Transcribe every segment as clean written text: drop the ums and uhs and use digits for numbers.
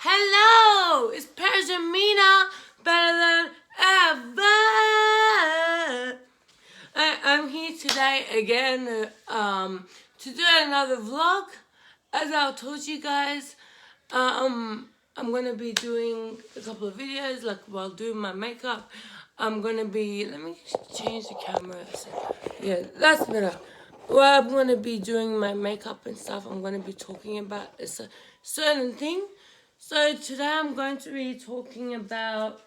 Hello, it's Persianmina, better than ever. I'm here today again to do another vlog. As I told you guys, I'm gonna be doing a couple of videos, like while doing my makeup. I'm gonna be. Let me change the camera. Yeah, that's better. Well, I'm gonna be doing my makeup and stuff. I'm gonna be talking about a certain thing. So today I'm going to be talking about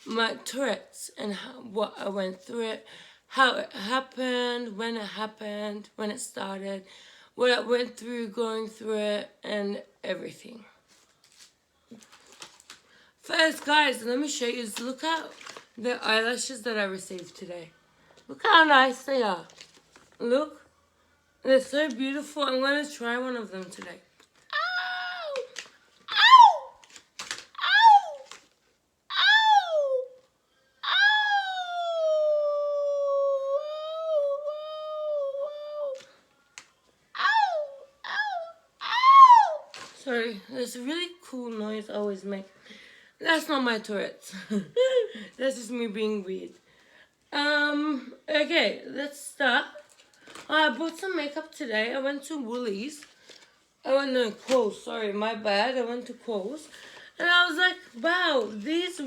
my Tourette's and what I went through it, how it happened, when it started, what I went through going through it, and everything. First, guys, let me show you. Look at the eyelashes that I received today. Look how nice they are. Look. They're so beautiful. I'm going to try one of them today. Ow! Ow! Ow! Ow! Ow! Sorry, there's a really cool noise I always make. That's not my Tourette's. That's just me being weird. Okay, let's start. I bought some makeup today. I went to Woolies. Kohl's. Sorry, my bad. I went to Kohl's. And I was like, wow, these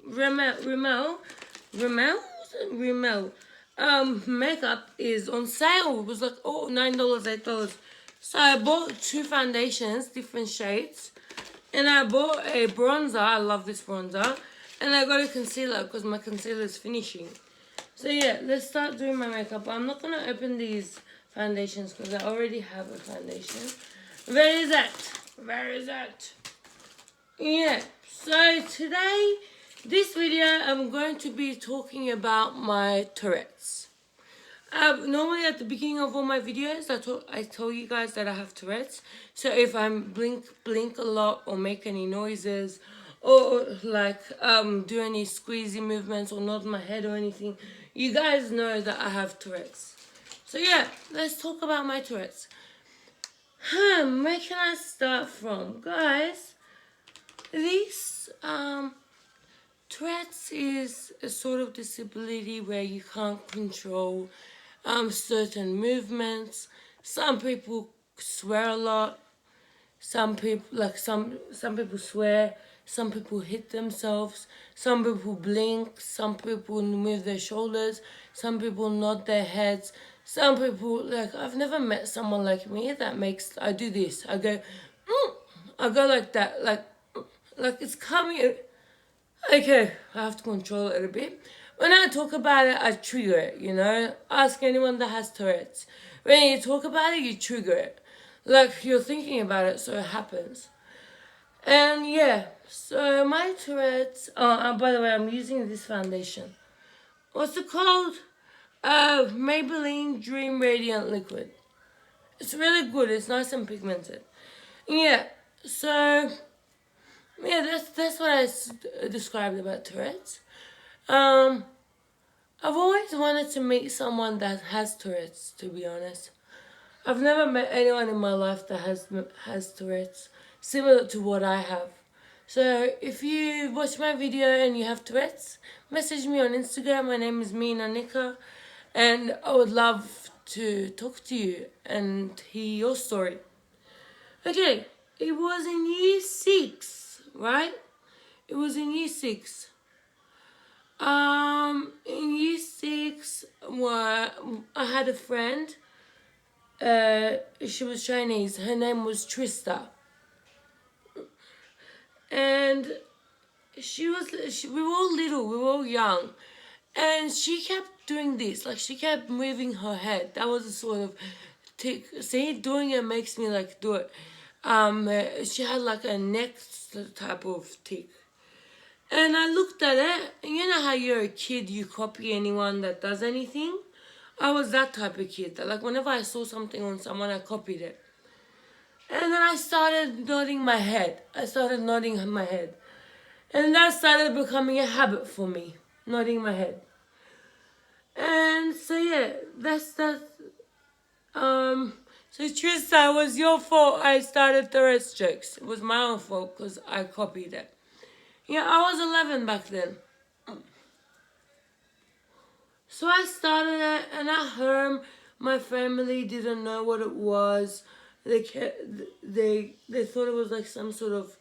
Rimmel makeup is on sale. It was like, $9, $8. So I bought 2 foundations, different shades. And I bought a bronzer. I love this bronzer. And I got a concealer because my concealer is finishing. So yeah, let's start doing my makeup. I'm not going to open these foundations because I already have a foundation. Where is that? Yeah, so today, this video, I'm going to be talking about my Tourette's. Normally at the beginning of all my videos, I tell you guys that I have Tourette's. So if I blink a lot or make any noises or like do any squeezy movements or nod my head or anything, you guys know that I have Tourette's. So yeah, let's talk about my Tourette's. Where can I start from? Guys, this Tourette's is a sort of disability where you can't control certain movements. Some people swear a lot. Some people swear. Some people hit themselves. Some people blink. Some people move their shoulders. Some people nod their heads. Some people, I've never met someone like me that I do this. I go, I go like that, like it's coming. Okay, I have to control it a bit. When I talk about it, I trigger it, you know? Ask anyone that has Tourette's. When you talk about it, you trigger it. Like, you're thinking about it, so it happens. And yeah, so my Tourette's... by the way, I'm using this foundation. What's it called? Maybelline Dream Radiant Liquid. It's really good. It's nice and pigmented. Yeah, so... yeah, that's what I described about Tourette's. I've always wanted to meet someone that has Tourette's, to be honest. I've never met anyone in my life that has Tourette's, similar to what I have. So if you watch my video and you have Tourette's, message me on Instagram. My name is Mina Nika, and I would love to talk to you and hear your story. Okay, it was in year 6, right? It was in year 6. In year 6, I had a friend. She was Chinese. Her name was Trista. And we were all little, we were all young. And she kept doing this, she kept moving her head. That was a sort of tick. See, doing it makes me do it. She had a neck type of tick. And I looked at it, and you know how you're a kid, you copy anyone that does anything? I was that type of kid. Whenever I saw something on someone, I copied it. And then I started nodding my head. And that started becoming a habit for me, nodding my head. And so yeah, that's So Tristan, it was your fault I started Tourette's jokes. It was my own fault because I copied it. Yeah, I was 11 back then. So I started it, and at home, my family didn't know what it was. They thought it was like some sort of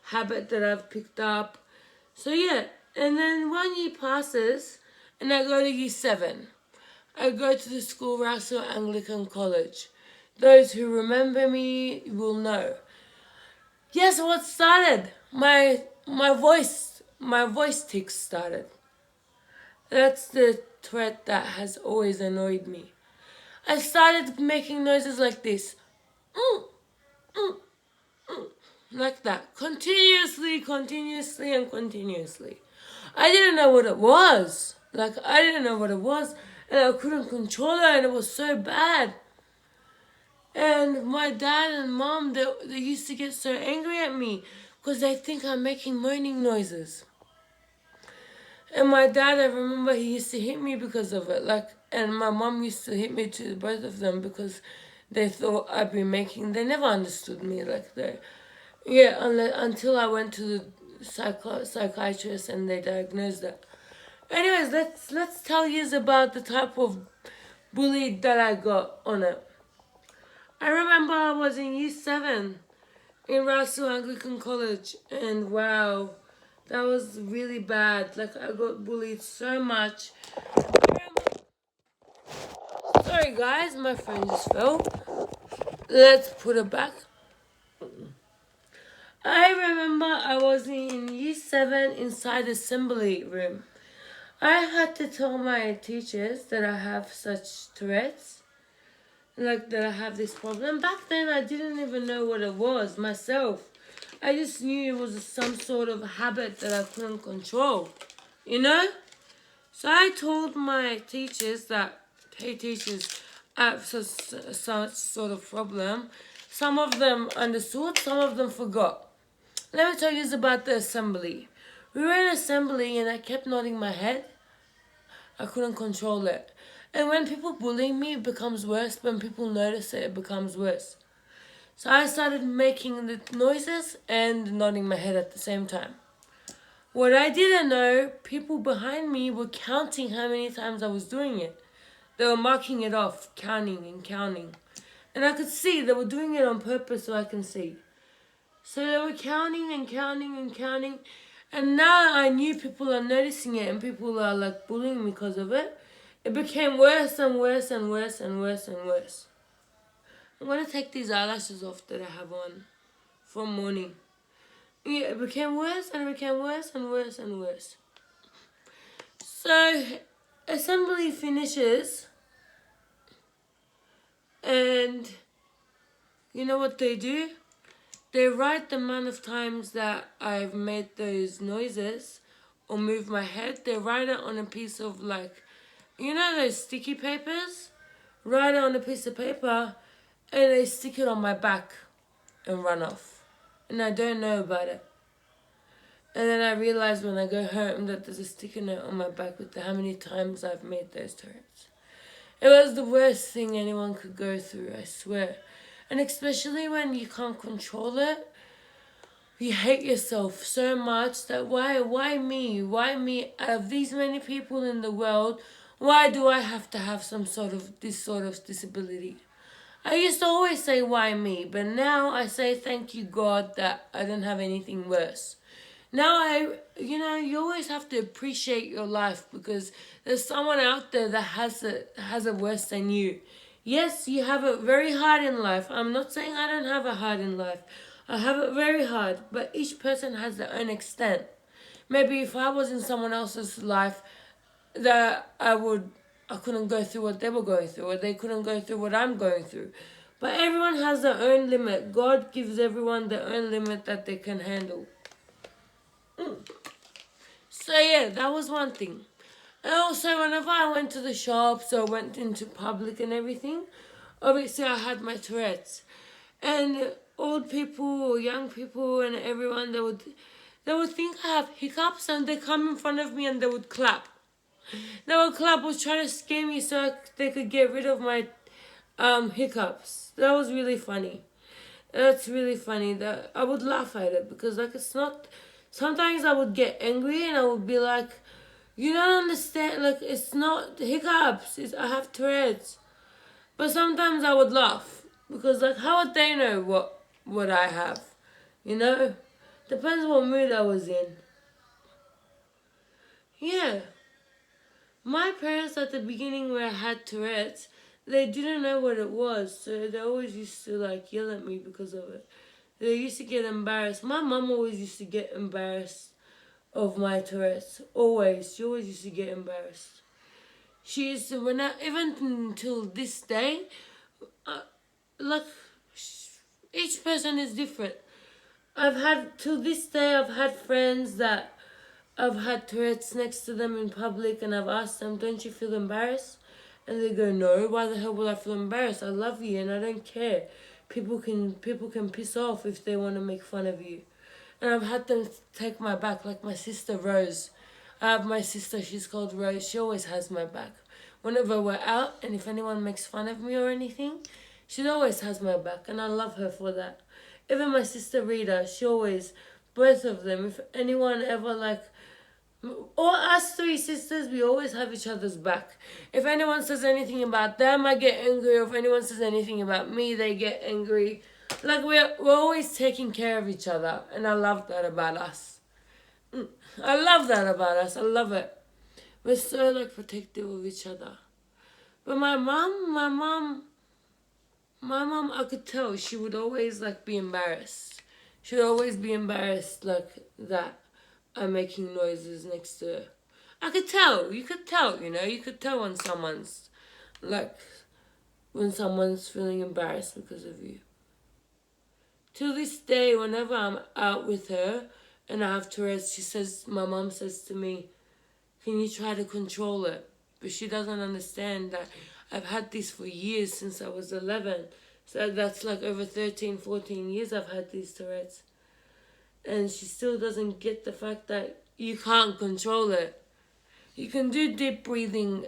habit that I've picked up. So yeah, and then 1 year passes, and I go to year 7. I go to the school Russell Anglican College. Those who remember me will know. Yes, what started? My voice tics started. That's the threat that has always annoyed me. I started making noises like this. Mm, mm, mm, like that. Continuously, and continuously. I didn't know what it was. And I couldn't control it, and it was so bad. And my dad and mom, they used to get so angry at me because they think I'm making moaning noises. And my dad, I remember he used to hit me because of it. And my mom used to hit me too, both of them, because they thought I'd be making. They never understood me until I went to the psychiatrist and they diagnosed it. Anyways, let's tell you about the type of bully that I got on it. I remember I was in year 7 in Russell Anglican College, and wow, that was really bad. I got bullied so much. Sorry guys, my phone just fell. Let's put it back. I remember I was in year 7 inside the assembly room. I had to tell my teachers that I have such Tourette's. That I have this problem. Back then I didn't even know what it was myself. I just knew it was some sort of habit that I couldn't control. So I told my teachers that, hey teachers, I have such sort of problem. Some of them understood, some of them forgot. Let me tell you about the assembly. We were in assembly and I kept nodding my head. I couldn't control it. And when people bully me, it becomes worse. When people notice it, it becomes worse. So I started making the noises and nodding my head at the same time. What I didn't know, people behind me were counting how many times I was doing it. They were marking it off, counting and counting. And I could see they were doing it on purpose so I can see. So they were counting and counting and counting. And now I knew people are noticing it and people are bullying me because of it. It became worse and worse and worse and worse and worse. I'm going to take these eyelashes off that I have on from morning. Yeah, it became worse and it became worse and worse and worse. So, assembly finishes. And you know what they do? They write the amount of times that I've made those noises or moved my head. They write it on a piece of those sticky papers? Write it on a piece of paper and they stick it on my back and run off. And I don't know about it. And then I realize when I go home that there's a sticky note on my back with how many times I've made those Tourette's. It was the worst thing anyone could go through, I swear. And especially when you can't control it, you hate yourself so much that why me? Why me? Out of these many people in the world, why do I have to have this sort of disability? I used to always say, why me? But now I say, thank you, God, that I don't have anything worse. Now you always have to appreciate your life because there's someone out there that has it worse than you. Yes, you have it very hard in life. I'm not saying I don't have it hard in life. I have it very hard, but each person has their own extent. Maybe if I was in someone else's life, that I couldn't go through what they were going through, or they couldn't go through what I'm going through. But everyone has their own limit. God gives everyone their own limit that they can handle. So yeah, that was one thing. And also whenever I went to the shops or went into public and everything, obviously I had my Tourette's. And old people or young people and everyone, they would think I have hiccups and they come in front of me and they would clap. They would clap, was trying to scare me so they could get rid of my hiccups. that was really funny. That's really funny. That I would laugh at it because like it's not. Sometimes I would get angry and I would be like, "You don't understand. Like it's not hiccups. I have Tourette's." But sometimes I would laugh because like how would they know what I have? You know, depends what mood I was in. Yeah, my parents at the beginning where I had Tourette's, they didn't know what it was, so they always used to like yell at me because of it. They used to get embarrassed. My mum always used to get embarrassed of my Tourette's. Always. She always used to get embarrassed. She used to, even until this day, uh, like, each person is different. Till this day, I've had friends that I've had Tourette's next to them in public and I've asked them, don't you feel embarrassed? And they go, no, why the hell would I feel embarrassed? I love you and I don't care. People can piss off if they want to make fun of you. And I've had them take my back, like my sister Rose. I have my sister, she's called Rose. She always has my back. Whenever we're out and if anyone makes fun of me or anything, she always has my back and I love her for that. Even my sister Rita, both of them, if anyone ever like, all us three sisters, we always have each other's back. If anyone says anything about them, I get angry. Or if anyone says anything about me, they get angry. Like we're always taking care of each other, and I love that about us. I love that about us. I love it. We're so like protective of each other. But my mom, I could tell she would always like be embarrassed. She would always be embarrassed like that. I'm making noises next to her. I could tell. You could tell. You could tell like when someone's feeling embarrassed because of you. Till this day, whenever I'm out with her and I have Tourette's, my mom says to me, can you try to control it? But she doesn't understand that I've had this for years since I was 11. So that's like over 13, 14 years I've had these Tourette's. And she still doesn't get the fact that you can't control it. You can do deep breathing.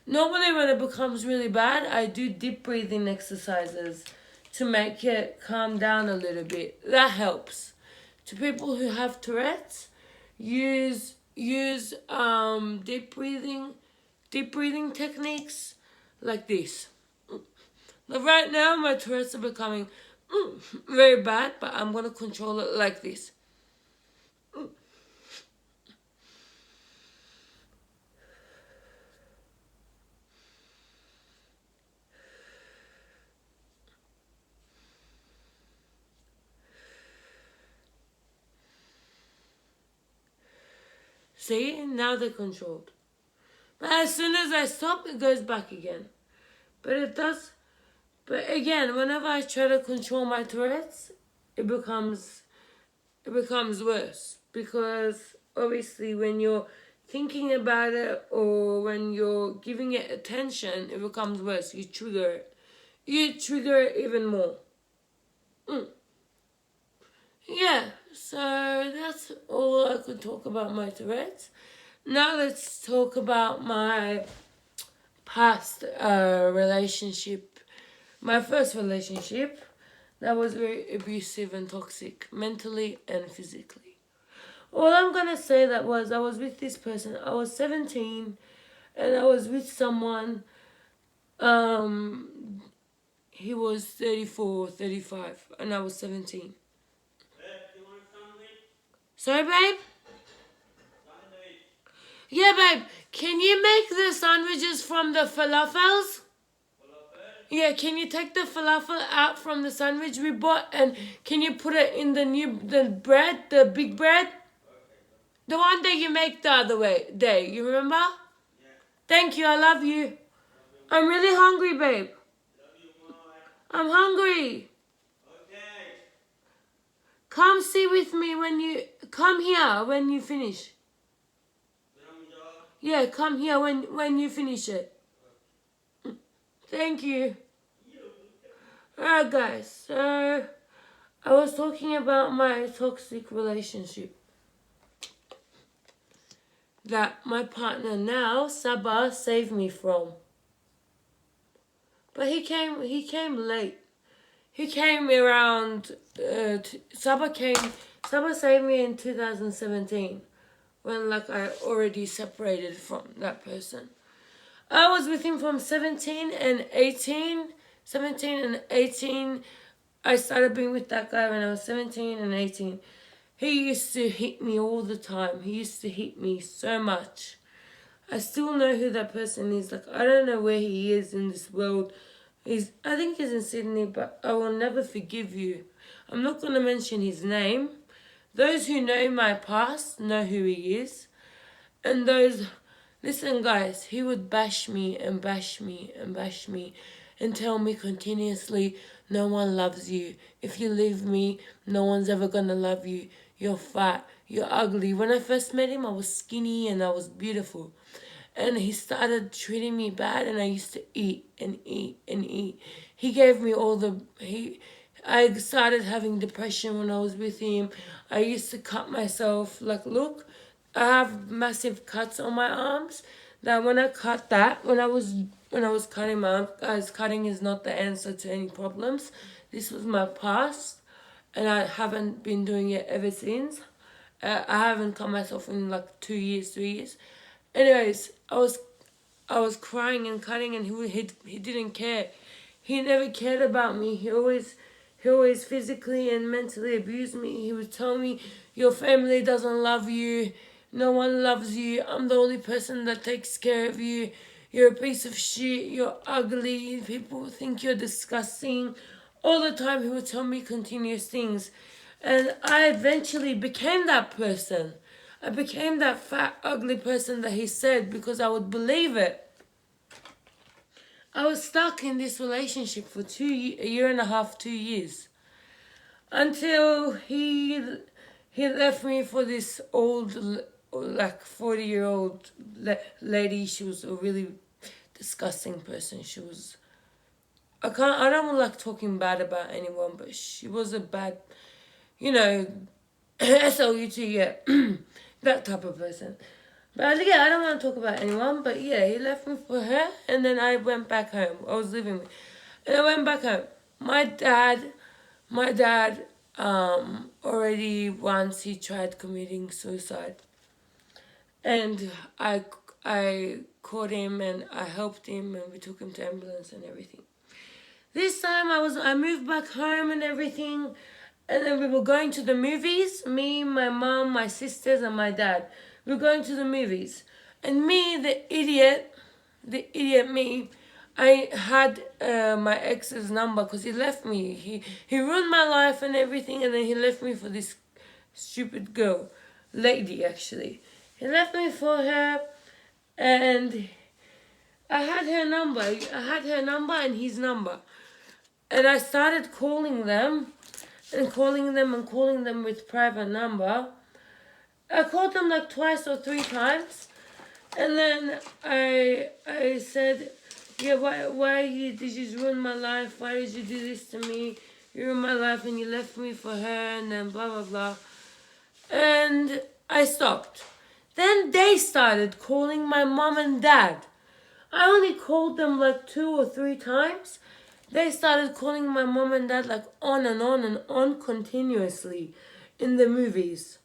Normally when it becomes really bad, I do deep breathing exercises to make it calm down a little bit. That helps. To people who have Tourette's, use deep breathing techniques like this. Like right now, my Tourette's are becoming very bad, but I'm gonna control it like this. See, now they're controlled. But as soon as I stop, it goes back again. But it does. But again, whenever I try to control my Tourette's, it becomes worse. Because obviously when you're thinking about it or when you're giving it attention, it becomes worse. You trigger it. You trigger it even more. Yeah, so that's all I could talk about my Tourette's. Now let's talk about my past relationship. My first relationship that was very abusive and toxic, mentally and physically. All I'm gonna say I was with this person. I was 17 and I was with someone, he was 34, 35 and I was 17. Sorry, babe? Yeah, babe. Can you make the sandwiches from the falafels? Yeah, can you take the falafel out from the sandwich we bought and can you put it in the bread, the big bread? The one that you make the other day, you remember? Yeah. Thank you, I love you. I'm really hungry, babe. Love you more. I'm hungry. Okay. Come sit with me come here when you finish. Yeah, come here when you finish it. Thank you. Alright guys, so I was talking about my toxic relationship that my partner now, Sabah, saved me from. But he came late. He came around, Sabah saved me in 2017 when like I already separated from that person. I was with him from 17 and 18. 17 and 18. I started being with that guy when I was 17 and 18. He used to hit me all the time. He used to hit me so much. I still know who that person is. Like, I don't know where he is in this world. I think he's in Sydney, but I will never forgive you. I'm not going to mention his name. Those who know my past know who he is. And listen guys, he would bash me and bash me and bash me and tell me continuously, no one loves you. If you leave me, no one's ever gonna love you. You're fat, you're ugly. When I first met him, I was skinny and I was beautiful. And he started treating me bad and I used to eat and eat and eat. He gave me I started having depression when I was with him. I used to cut myself. Like, look, I have massive cuts on my arms. That when I cut that, when I was cutting my arms, guys, cutting is not the answer to any problems. This was my past, and I haven't been doing it ever since. I haven't cut myself in like 2 years, 3 years. Anyways, I was crying and cutting, and he didn't care. He never cared about me. He always physically and mentally abused me. He would tell me, your family doesn't love you. No one loves you. I'm the only person that takes care of you. You're a piece of shit. You're ugly. People think you're disgusting. All the time he would tell me continuous things. And I eventually became that person. I became that fat, ugly person that he said because I would believe it. I was stuck in this relationship for a year and a half, 2 years. Until he left me for this old, like 40-year-old lady. She was a really disgusting person. She was, I don't like talking bad about anyone, but she was a bad, SLUT, yeah, that type of person. But yeah, I don't want to talk about anyone, but yeah, he left me for her, and then I went back home. I was living with, and I went back home. My dad, already once he tried committing suicide, and I caught him and I helped him and we took him to ambulance and everything. This time I moved back home and everything, and then we were going to the movies. Me, my mom, my sisters, and my dad. We were going to the movies, and me, the idiot me. I had my ex's number because he left me. He ruined my life and everything, and then he left me for this stupid lady actually. He left me for her, and I had her number. I had her number and his number, and I started calling them, and calling them with private number. I called them like twice or 3 times, and then I said, yeah, why did you ruin my life? Why did you do this to me? You ruined my life and you left me for her, and then blah, blah, blah. And I stopped. Then they started calling my mom and dad. I only called them like 2 or 3 times. They started calling my mom and dad like on and on and on continuously in the movies.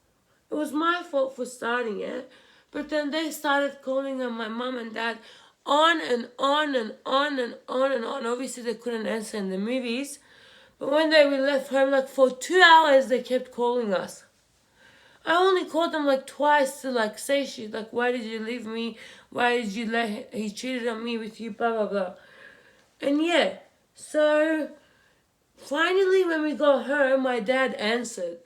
It was my fault for starting it, but then they started calling on my mom and dad on and on and on and on and on. Obviously, they couldn't answer in the movies, but when we left home, like for 2 hours, they kept calling us. I only called them like twice to like say shit, like, why did you leave me? Why did you he cheated on me with you, blah, blah, blah. And yeah, so finally when we got home, my dad answered.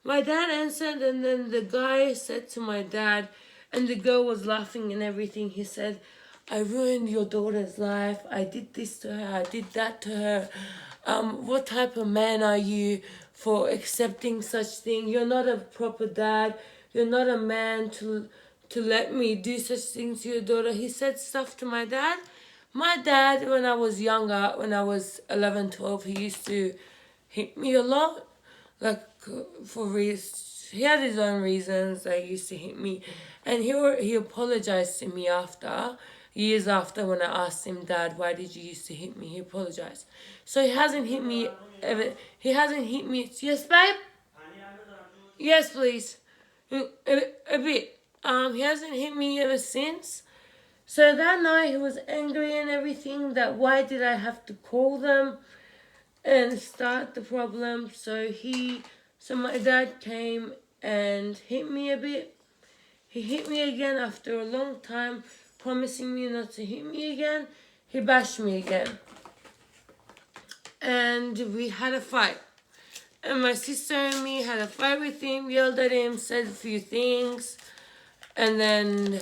My dad answered, and then the guy said to my dad, and the girl was laughing and everything. He said, I ruined your daughter's life. I did this to her. I did that to her. What type of man are you for accepting such thing? You're not a proper dad. You're not a man to let me do such things to your daughter. He said stuff to my dad. My dad, when I was younger, when I was 11, 12, he used to hit me a lot. Like, for reasons, he had his own reasons that he used to hit me, and he apologized to me after. years after, when I asked him, Dad, why did you used to hit me? He apologized. So he hasn't hit me ever. He hasn't hit me. Yes, babe? Yes, please. A bit. He hasn't hit me ever since. So that night he was angry and everything, that why did I have to call them and start the problem. So my dad came and hit me a bit. He hit me again after a long time, promising me not to hit me again. He bashed me again. And we had a fight. And my sister and me had a fight with him, yelled at him, said a few things. And then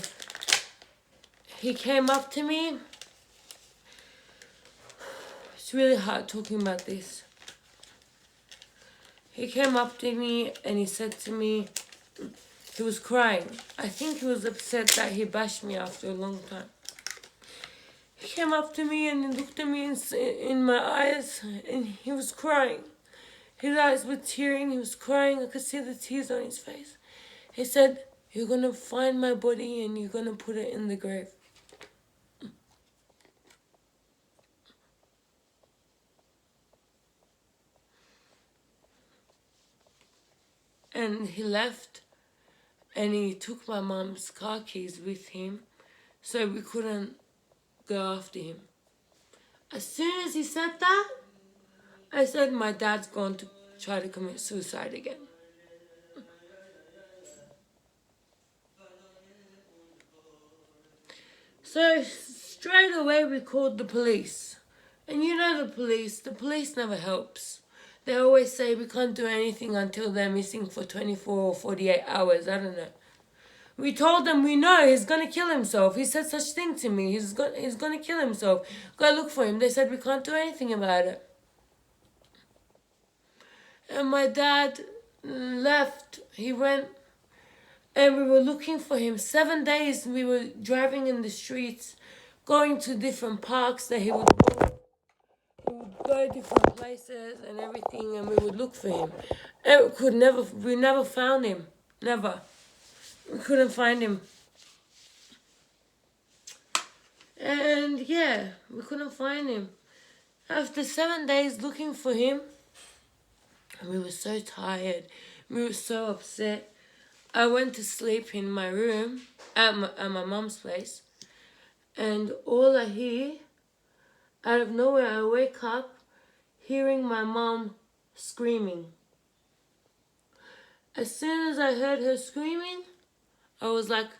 he came up to me. It's really hard talking about this. He came up to me and he said to me, he was crying. I think he was upset that he bashed me after a long time. He came up to me and he looked at me in my eyes and he was crying. His eyes were tearing, he was crying. I could see the tears on his face. He said, you're going to find my body and you're going to put it in the grave. And he left and he took my mum's car keys with him so we couldn't go after him. As soon as he said that, I said my dad's going to try to commit suicide again. So straight away we called the police. And you know the police never helps. They always say we can't do anything until they're missing for 24 or 48 hours, I don't know. We told them we know he's going to kill himself. He said such thing to me. He's going to kill himself. Go look for him. They said we can't do anything about it. And my dad left. He went and we were looking for him. 7 days we were driving in the streets, going to different parks that he would go. We would go different places and everything, and we would look for him. And we never found him. Never. We couldn't find him. And yeah, we couldn't find him. After 7 days looking for him, we were so tired. We were so upset. I went to sleep in my room at my mum's place. And all I hear, out of nowhere, I wake up hearing my mum screaming. As soon as I heard her screaming, I was like,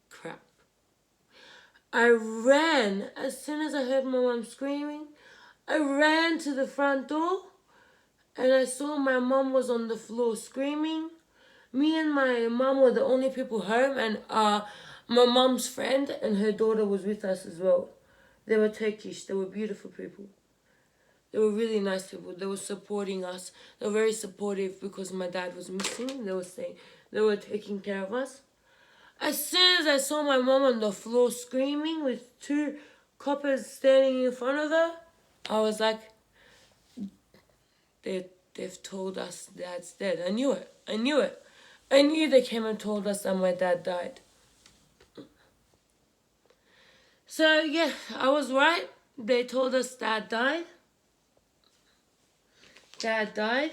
crap. I ran. As soon as I heard my mum screaming, I ran to the front door and I saw my mum was on the floor screaming. Me and my mum were the only people home, and my mum's friend and her daughter was with us as well. They were Turkish. They were beautiful people. They were really nice people. They were supporting us. They were very supportive because my dad was missing. They were taking care of us. As soon as I saw my mum on the floor screaming with two coppers standing in front of her, I was like, they've told us Dad's dead. I knew it. I knew they came and told us that my dad died. So yeah, I was right. They told us Dad died. Dad died.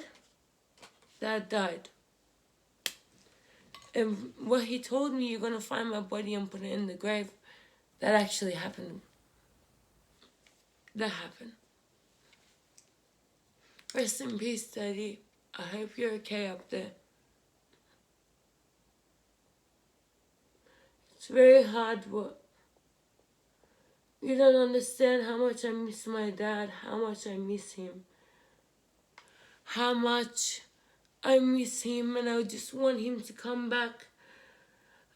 And what he told me, you're going to find my body and put it in the grave, that actually happened. That happened. Rest in peace, Daddy. I hope you're okay up there. It's very hard work. You don't understand how much I miss my dad, how much I miss him. How much I miss him, and I just want him to come back.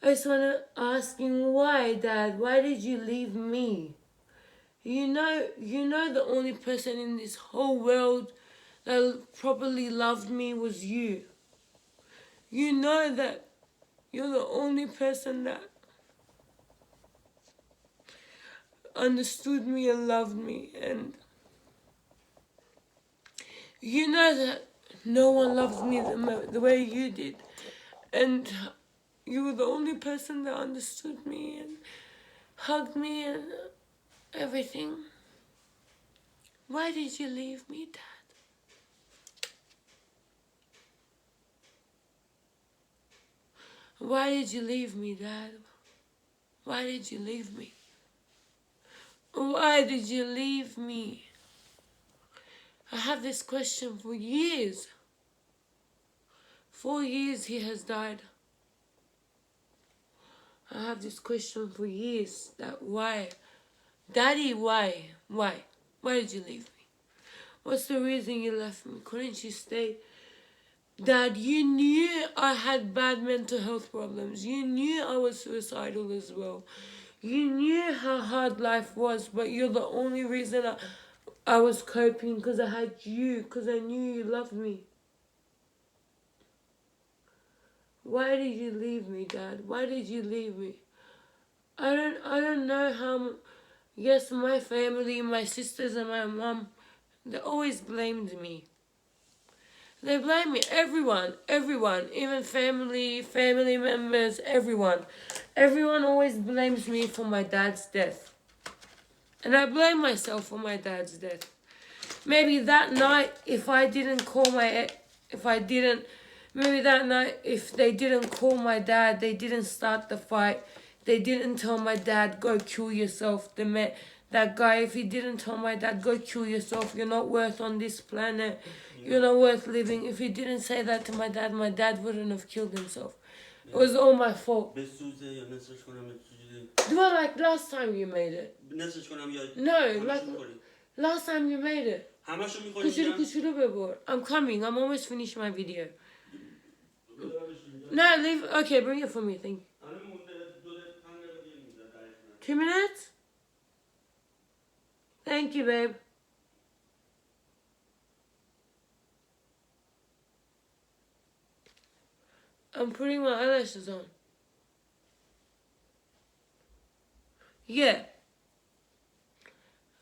I just want to ask him, why, Dad? Why did you leave me? You know the only person in this whole world that properly loved me was you. You know that you're the only person that understood me and loved me, and you know that no one loves me the way you did, and you were the only person that understood me, and hugged me and everything. Why did you leave me, Dad? Why did you leave me, Dad? Why did you leave me? Why did you leave me? I have this question for years. 4 years he has died. I have this question for years. That why? Daddy, why? Why? Why did you leave me? What's the reason you left me? Couldn't you stay? Dad, you knew I had bad mental health problems. You knew I was suicidal as well. You knew how hard life was, but you're the only reason I was coping, because I had you, because I knew you loved me. Why did you leave me, Dad? Why did you leave me? I don't know how. Yes, my family, my sisters and my mom, they always blamed me. They blame me. Everyone, even family members, everyone. Everyone always blames me for my dad's death. And I blame myself for my dad's death. Maybe that night, if they didn't call my dad, they didn't start the fight. They didn't tell my dad, go kill yourself. That guy, if he didn't tell my dad, go kill yourself, you're not worth on this planet. You're not worth living. If he didn't say that to my dad wouldn't have killed himself. It was all my fault. Do I like last time you made it? No, like last time you made it. I'm coming. I'm almost finished my video. No, leave. Okay, bring it for me. Thank you. 2 minutes? Thank you, babe. I'm putting my eyelashes on. Yeah.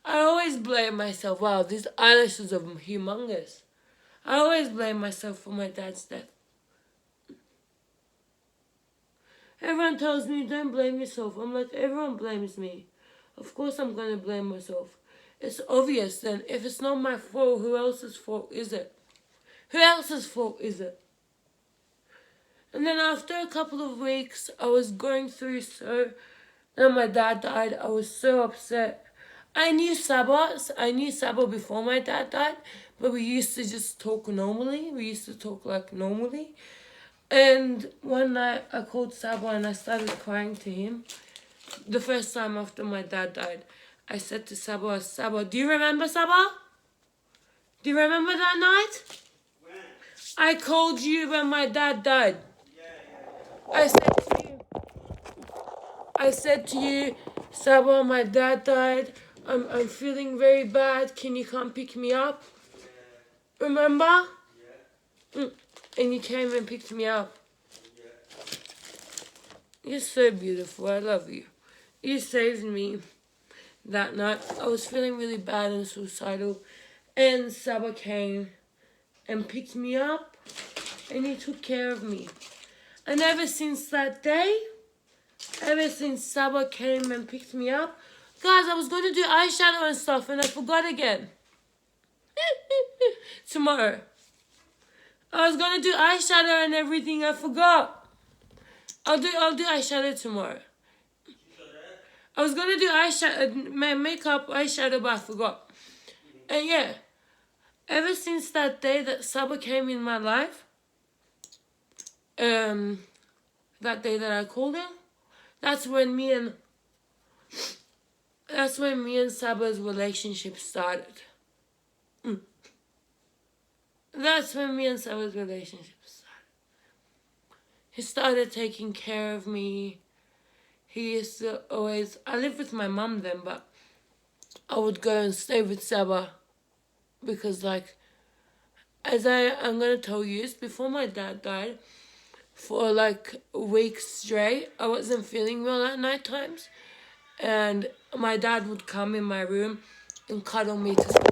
I always blame myself. Wow, these eyelashes are humongous. I always blame myself for my dad's death. Everyone tells me, don't blame yourself. I'm like, everyone blames me. Of course I'm going to blame myself. It's obvious then. If it's not my fault, who else's fault is it? Who else's fault is it? And then after a couple of weeks, I was going through and my dad died. I was so upset. I knew Sabah before my dad died, but we used to just talk normally. We used to talk like normally. And one night I called Sabah and I started crying to him. The first time after my dad died, I said to Sabah, do you remember, Sabah? Do you remember that night? When? I called you when my dad died. I said to you, Sabah, my dad died. I'm feeling very bad. Can you come pick me up? Yeah. Remember? Yeah. And you came and picked me up. Yeah. You're so beautiful. I love you. You saved me that night. I was feeling really bad and suicidal. And Sabah came and picked me up. And he took care of me. And ever since that day, ever since Sabah came and picked me up, guys, I was going to do eyeshadow and stuff and I forgot again. Tomorrow. I was going to do eyeshadow and everything, I forgot. I'll do eyeshadow tomorrow. I was going to do eyeshadow, my makeup, eyeshadow, but I forgot. And yeah, ever since that day that Sabah came in my life, that day that I called him, that's when me and Sabah's relationship started. That's when me and Sabah's relationship started. He started taking care of me. He used to always, I lived with my mum then, but I would go and stay with Sabah because like, I'm going to tell you, before my dad died, for like weeks straight, I wasn't feeling well at night times. And my dad would come in my room and cuddle me to sleep.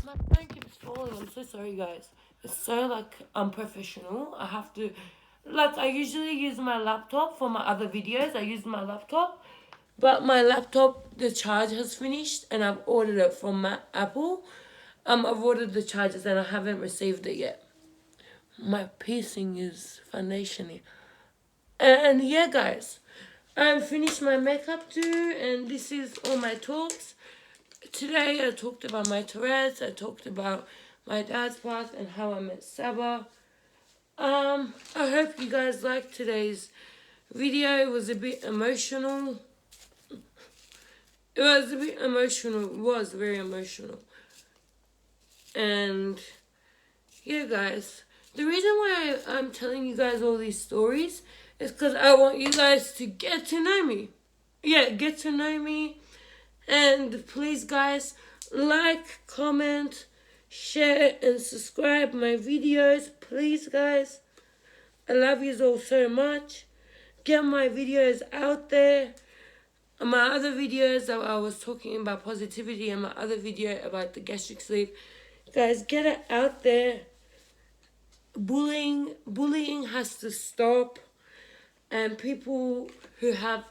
My phone keeps falling. I'm so sorry, guys. It's so like unprofessional. I have to, like, I usually use my laptop for my other videos. I use my laptop, But my laptop, the charge has finished, and I've ordered it from Apple. I've ordered the chargers and I haven't received it yet. My piercing is foundation-y. And yeah, guys, I finished my makeup too, and this is all my talks. Today I talked about my Tourette's, I talked about my dad's path and how I met Sabah. I hope you guys liked today's video. It was a bit emotional. It was a bit emotional. It was very emotional. And yeah, guys, the reason why I'm telling you guys all these stories is because I want you guys to get to know me. Yeah, get to know me. And please, guys, like, comment, share, and subscribe my videos. Please, guys. I love you all so much. Get my videos out there. My other videos that I was talking about positivity, and my other video about the gastric sleeve. Guys, get it out there. Bullying has to stop. And people who have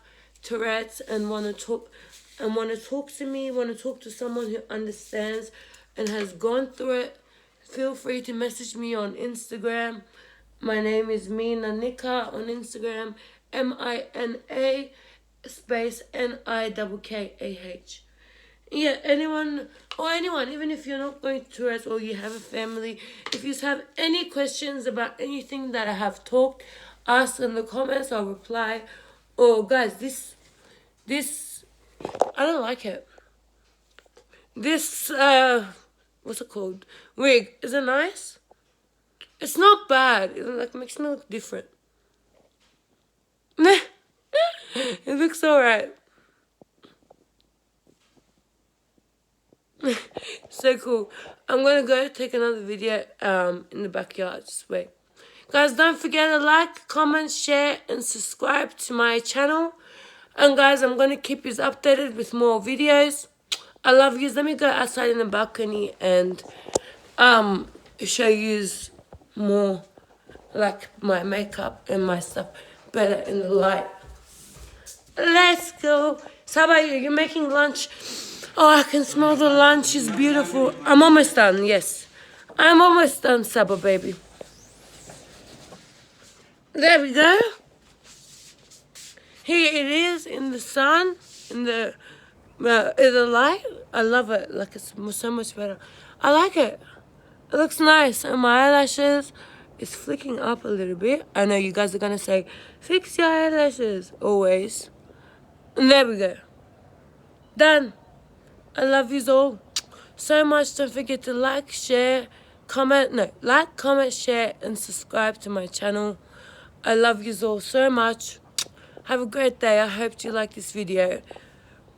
Tourette's and want to talk to me, want to talk to someone who understands and has gone through it, feel free to message me on Instagram. My name is Mina Nika on Instagram, MINA space NIKKAH. Yeah, anyone, even if you're not going to Tourette's or you have a family, if you have any questions about anything that I have talked, ask in the comments, I'll reply. Or guys, this, I don't like it. This, what's it called? Wig, is it nice? It's not bad. It like makes me look different. It looks alright. So cool. I'm gonna go take another video in the backyard. Just wait. Guys, don't forget to like, comment, share, and subscribe to my channel. And guys, I'm gonna keep you updated with more videos. I love you. Let me go outside in the balcony and show you more, like my makeup and my stuff better in the light. Let's go. Sabah, you're making lunch. Oh, I can smell the lunch. It's beautiful. I'm almost done, yes. I'm almost done, Sabah, baby. There we go. Here it is in the sun, in the light. I love it. Like, it's so much better. I like it. It looks nice. And my eyelashes is flicking up a little bit. I know you guys are going to say, fix your eyelashes. Always. And there we go. Done. I love you all so much. Don't forget to like, share, comment. Like, comment, share, and subscribe to my channel. I love you all so much. Have a great day. I hope you like this video.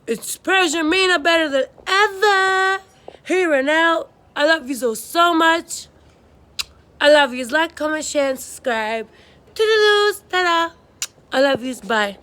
It's Persianmina better than ever. Here and now. I love you all so much. I love you. Like, comment, share, and subscribe. Toodaloos. Ta-da. I love you. Bye.